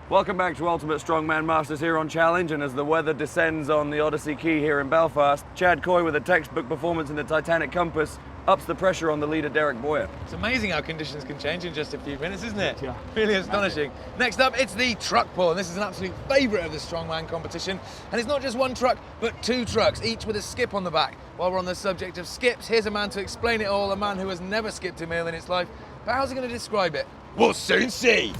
Welcome back to Ultimate Strongman Masters here on Challenge, and as the weather descends on the Odyssey Quay here in Belfast, Chad Coy with a textbook performance in the Titanic Compass ups the pressure on the leader Derek Boyer. It's amazing how conditions can change in just a few minutes, isn't it? Yeah. Really astonishing. Next up, it's the truck pull, and this is an absolute favourite of the Strongman competition. And it's not just one truck, but two trucks, each with a skip on the back. While we're on the subject of skips, here's a man to explain it all, a man who has never skipped a meal in his life. But how's he going to describe it? We'll soon see.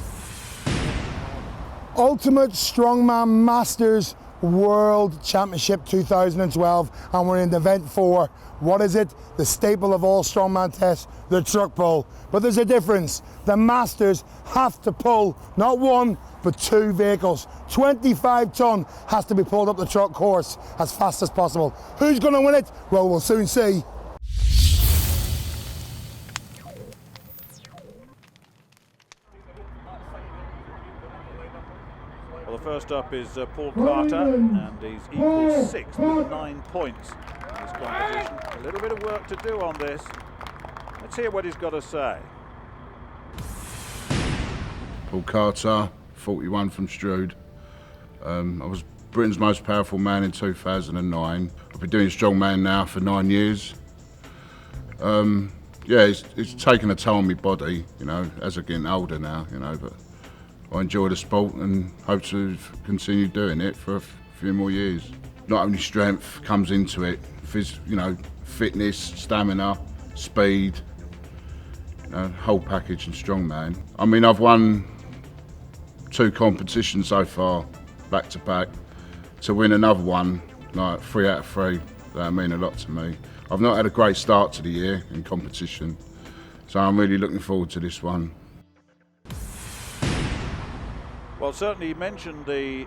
Ultimate Strongman Masters World Championship 2012, and we're in event 4. What is it? The staple of all strongman tests, the truck pull. But there's a difference. The Masters have to pull not one, but 2 vehicles. 25 ton has to be pulled up the truck course as fast as possible. Who's going to win it? Well, we'll soon see. Well, the first up is Paul Carter, and he's equal 6th with 9 points in this competition. A little bit of work to do on this. Let's hear what he's got to say. Paul Carter, 41 from Strood. I was Britain's most powerful man in 2009. I've been doing strongman now for 9 years. Yeah, it's taken a toll on my body, you know, as I'm getting older now, you know, but I enjoy the sport and hope to continue doing it for a few more years. Not only strength comes into it, you know, fitness, stamina, speed, you know, whole package in strongman. I mean, I've won 2 competitions so far, back to back. To win another one, like 3 out of 3, that mean a lot to me. I've not had a great start to the year in competition, so I'm really looking forward to this one. Well, certainly you mentioned the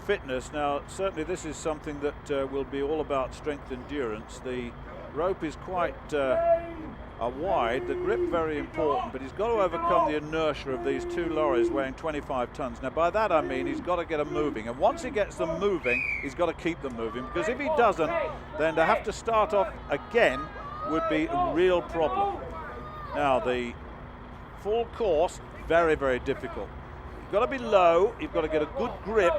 fitness. Now, certainly this is something that will be all about strength endurance. The rope is quite wide, the grip very important, but he's got to overcome the inertia of these 2 lorries weighing 25 tons. Now, by that I mean he's got to get them moving, and once he gets them moving, he's got to keep them moving, because if he doesn't, then to have to start off again would be a real problem. Now, the full course, very, very difficult. You've got to be low, you've got to get a good grip,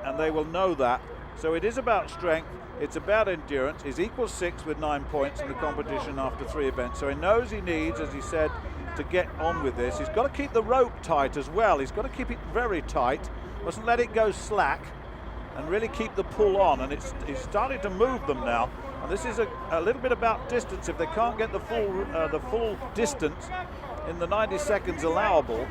and they will know that. So it is about strength, it's about endurance. He's equal 6 with 9 points in the competition after 3 events. So he knows he needs, as he said, to get on with this. He's got to keep the rope tight as well. He's got to keep it very tight, mustn't let it go slack, and really keep the pull on. And he's starting to move them now. And this is a little bit about distance. If they can't get the full distance in the 90 seconds allowable,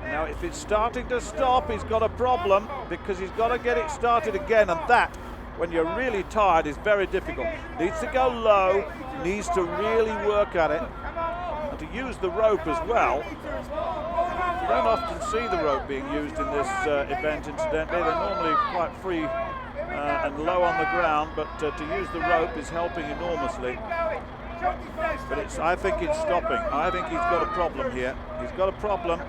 now, if it's starting to stop, he's got a problem, because he's got to get it started again, and that, when you're really tired, is very difficult. Needs to go low, needs to really work at it, and to use the rope as well. You don't often see the rope being used in this event, incidentally. They're normally quite free and low on the ground, but to use the rope is helping enormously. But I think it's stopping. I think he's got a problem here. He's got a problem.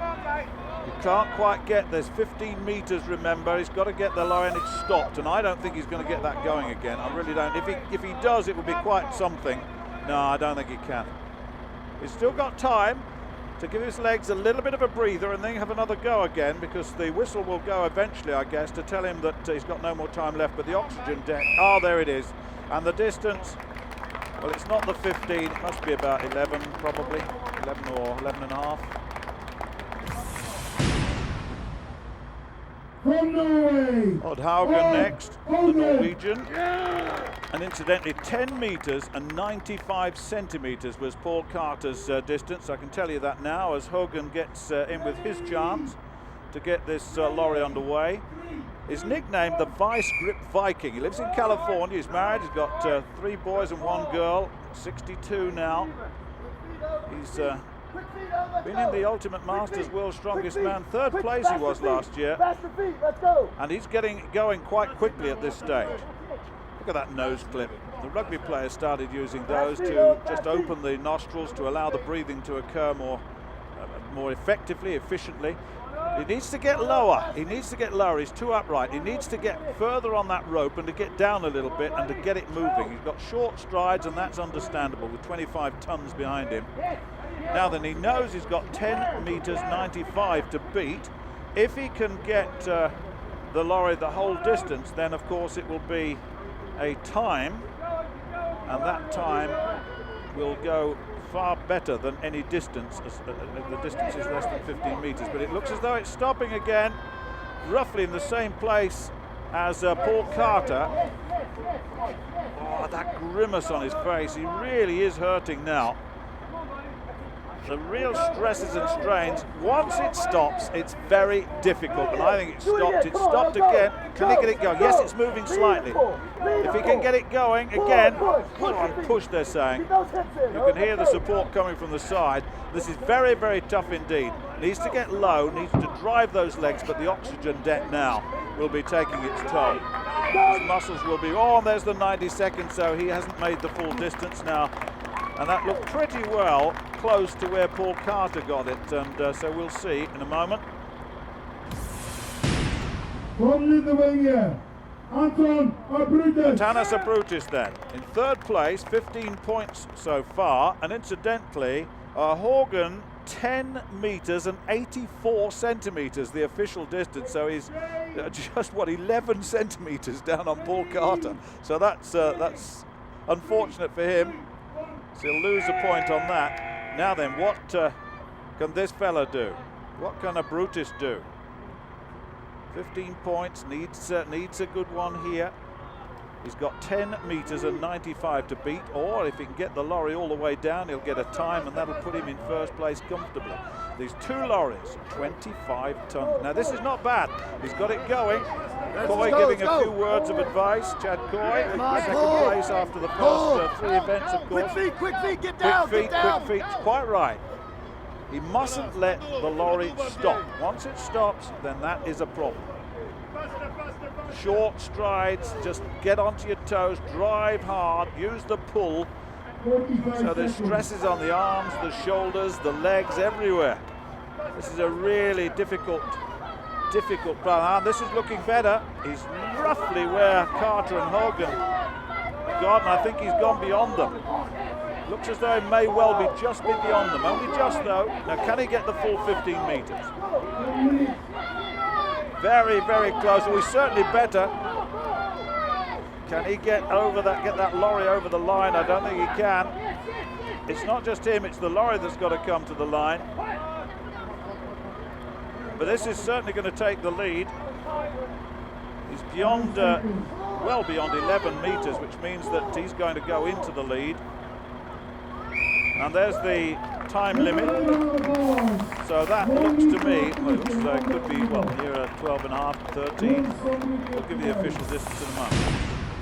He can't quite get, there's 15 metres, remember. He's got to get the line, it's stopped, and I don't think he's going to get that going again. I really don't. If he does, it would be quite something. No, I don't think he can. He's still got time to give his legs a little bit of a breather and then have another go again, because the whistle will go eventually, I guess, to tell him that he's got no more time left. But the oxygen deck, there it is. And the distance, well, it's not the 15, it must be about 11 probably, 11 or 11 and a half. From Norway, Odd Hogan next, the Norwegian. And incidentally, 10 metres and 95 centimetres was Paul Carter's distance. I can tell you that now, as Hogan gets in with his chance to get this lorry underway. He's nicknamed the Vice Grip Viking. He lives in California, he's married, he's got 3 boys and 1 girl, 62 now. He's been in the Ultimate Masters World's Strongest Man. 3rd place he was last year. And he's getting going quite quickly at this stage. Look at that nose clip. The rugby players started using those to just open the nostrils to allow the breathing to occur more effectively, efficiently. He needs to get lower. He needs to get lower. He's too upright. He needs to get further on that rope and to get down a little bit and to get it moving. He's got short strides, and that's understandable with 25 tons behind him. Now then, he knows he's got 10 metres 95 to beat. If he can get the lorry the whole distance, then of course it will be a time, and that time will go far better than any distance. The distance is less than 15 meters, but it looks as though it's stopping again, roughly in the same place as Paul Carter. Oh, that grimace on his face, he really is hurting now. The real stresses and strains. Once it stops, it's very difficult, and I think it stopped. It stopped again. Can he get it going? Yes, it's moving slightly. If he can get it going again, and push, they're saying. You can hear the support coming from the side. This is very, very tough indeed. Needs to get low, needs to drive those legs, but the oxygen debt now will be taking its toll. His muscles will be, oh, and there's the 90 seconds, so he hasn't made the full distance now. And that looked pretty well close to where Paul Carter got it, and so we'll see in a moment. From Lithuania, Anton Brutus. Tanas Brutus then in third place, 15 points so far, and incidentally, Hogan 10 meters and 84 centimeters, the official distance. So he's just 11 centimeters down on Paul Carter. So that's unfortunate for him. So he'll lose a point on that. Now then, what can this fella do? What can a Brutus do? 15 points, needs a good one here. He's got 10 meters and 95 to beat, or if he can get the lorry all the way down, he'll get a time, and that'll put him in first place comfortably. These two lorries, 25 tons. Now this is not bad. He's got it going. Coy giving a few words of advice. Chad Coy, second place after the first three events, of course. Quick feet, get down, quick feet, quite right. He mustn't let the lorry stop. Once it stops, then that is a problem. Short strides, just get onto your toes, drive hard, use the pull. So there's stresses on the arms, the shoulders, the legs, everywhere. This is a really difficult run. This is looking better. He's roughly where Carter and Hogan have gone, and I think he's gone beyond them. Looks as though he may well be just beyond them. Only just though. Now can he get the full 15 meters? Very, very close. Well, he's certainly better. Can he get that lorry over the line? I don't think he can. It's not just him, it's the lorry that's got to come to the line. But this is certainly going to take the lead. He's beyond, well beyond 11 meters, which means that he's going to go into the lead. And there's the time limit. So that looks to me, well, it looks as though it could be, well, near 12 and a half, 13. We'll give you the official distance in a moment.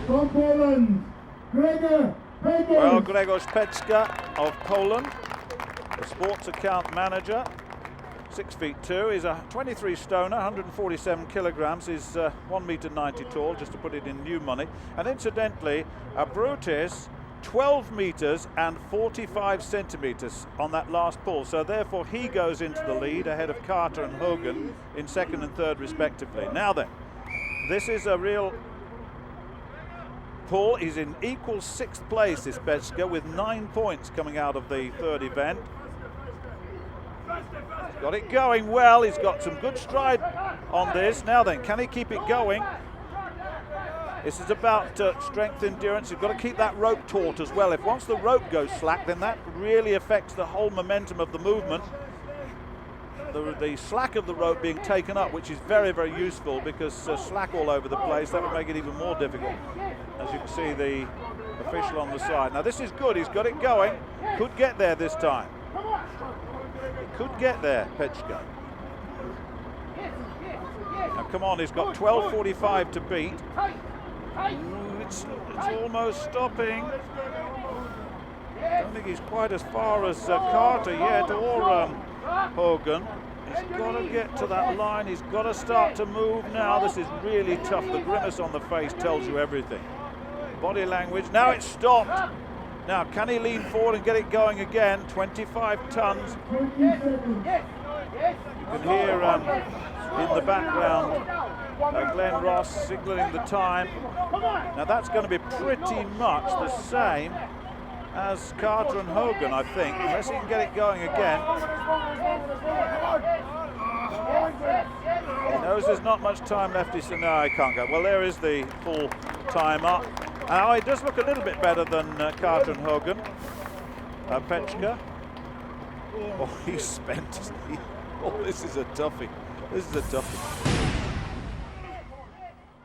From Poland, Gregor. Well, Gregor of Poland, the sports account manager, 6'2". He's a 23 stoner, 147 kilograms. He's 1 meter 90 tall, just to put it in new money. And incidentally, Brutus, 12 meters and 45 centimeters on that last pull. So therefore he goes into the lead ahead of Carter and Hogan in second and third respectively. Now then, this is a real pull. He's in equal sixth place, this Petschka, with 9 points coming out of the third event. He's got it going well. He's got some good stride on this. Now then, can he keep it going? This is about strength, endurance. You've got to keep that rope taut as well. If once the rope goes slack, then that really affects the whole momentum of the movement. The slack of the rope being taken up, which is very, very useful, because slack all over the place, that would make it even more difficult. As you can see, the official on the side. Now this is good. He's got it going. Could get there this time. He could get there, Petschka. Now come on, he's got 12:45 to beat. It's almost stopping. I don't think he's quite as far as Carter yet, or Hogan. He's got to get to that line. He's got to start to move now. This is really tough. The grimace on the face tells you everything. Body language. Now it's stopped. Now can he lean forward and get it going again? 25 tons. You can hear in the background Glenn Ross signaling the time. Now that's going to be pretty much the same as Carter and Hogan, I think, unless he can get it going again. He knows there's not much time left. He said, no, I can't go. Well, there is the full time up. Now, he does look a little bit better than Carter and Hogan. Pechka. Oh, he's spent, isn't he? Oh, this is a toughie. This is a toughie.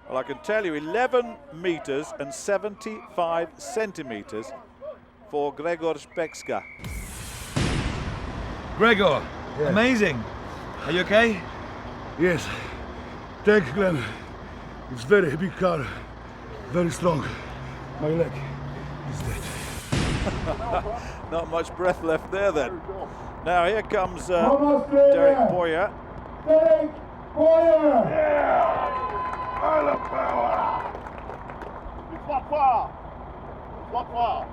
Well, I can tell you, 11 meters and 75 centimeters for Gregor Pechka. Gregor, amazing. Are you okay? Yes. Thank you, Glenn. It's very big car. Very strong. My leg is dead. Not much breath left there then. Now here comes Derek Boyer. Derek Boyer! Yeah! Island power! It's not far. It's not far.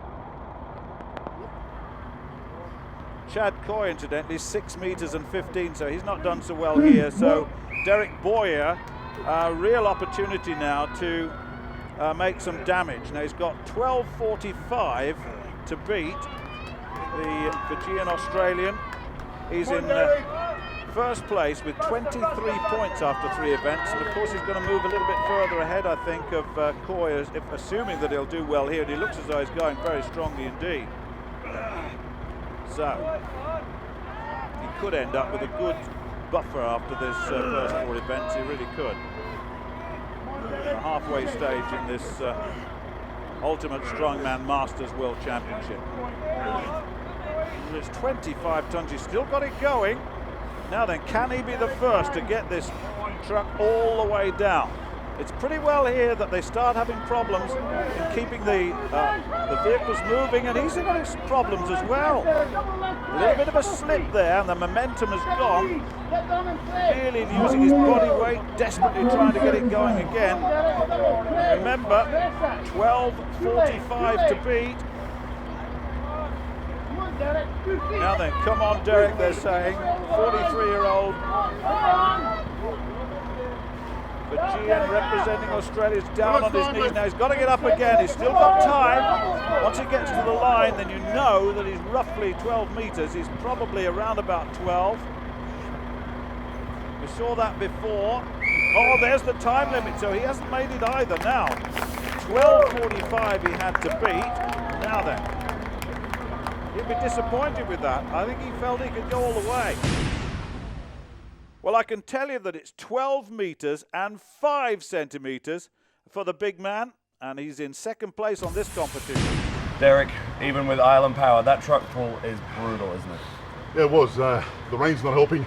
Chad Coy, incidentally, 6 meters and 15, so he's not done so well here. So Derek Boyer, real opportunity now to make some damage. Now he's got 12:45 to beat the Fijian Australian. He's in first place with 23 points after 3 events, and of course he's going to move a little bit further ahead, I think, of Coy, assuming that he'll do well here, and he looks as though he's going very strongly indeed. So he could end up with a good buffer after this first 4 events. He really could. The halfway stage in this Ultimate Strongman Masters World Championship. It's 25 tons. He's still got it going. Now then, can he be the first to get this truck all the way down? It's pretty well here that they start having problems in keeping the vehicles moving, and he's got his problems as well. A little bit of a slip there, and the momentum has gone. Really using his body weight, desperately trying to get it going again. Remember, 12:45 to beat. Now then, come on, Derek, they're saying. 43-year-old. Fijian representing Australia's down on his knees now. He's got to get up again. He's still got time. Once he gets to the line, then you know that he's roughly 12 meters. He's probably around about 12. We saw that before. Oh, there's the time limit, so he hasn't made it either now. 12:45 he had to beat. Now then, he'll be disappointed with that. I think he felt he could go all the way. Well, I can tell you that it's 12 meters and 5 centimeters for the big man, and he's in second place on this competition. Derek, even with island power, that truck pull is brutal, isn't it? Yeah, it was. The rain's not helping.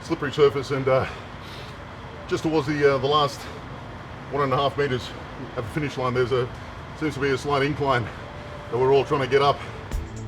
Slippery surface, and just towards the last 1.5 meters at the finish line, seems to be a slight incline that we're all trying to get up.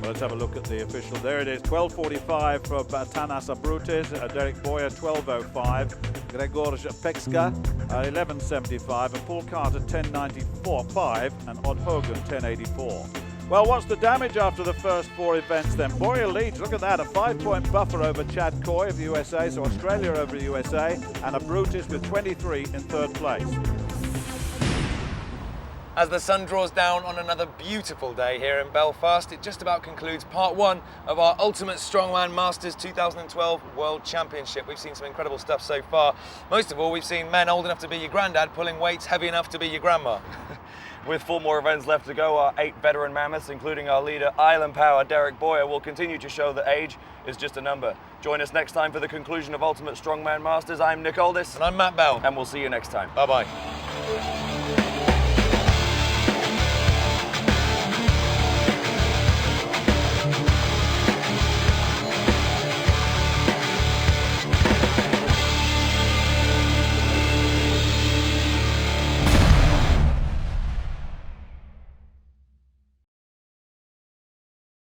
Well, let's have a look at the official. There it is, 12:45 for Tanasa Brutus, Derek Boyer 12:05, Gregor Pechka 11:75, and Paul Carter 10:94.5, and Odd Hogan 10:84. Well, what's the damage after the first 4 events then? Boyer leads, look at that, a 5-point buffer over Chad Coy of the USA, so Australia over the USA, and a Brutus with 23 in third place. As the sun draws down on another beautiful day here in Belfast, it just about concludes part 1 of our Ultimate Strongman Masters 2012 World Championship. We've seen some incredible stuff so far. Most of all, we've seen men old enough to be your granddad pulling weights heavy enough to be your grandma. With 4 more events left to go, our 8 veteran mammoths, including our leader, Island Power, Derek Boyer, will continue to show that age is just a number. Join us next time for the conclusion of Ultimate Strongman Masters. I'm Nick Aldis. And I'm Matt Bell. And we'll see you next time. Bye-bye.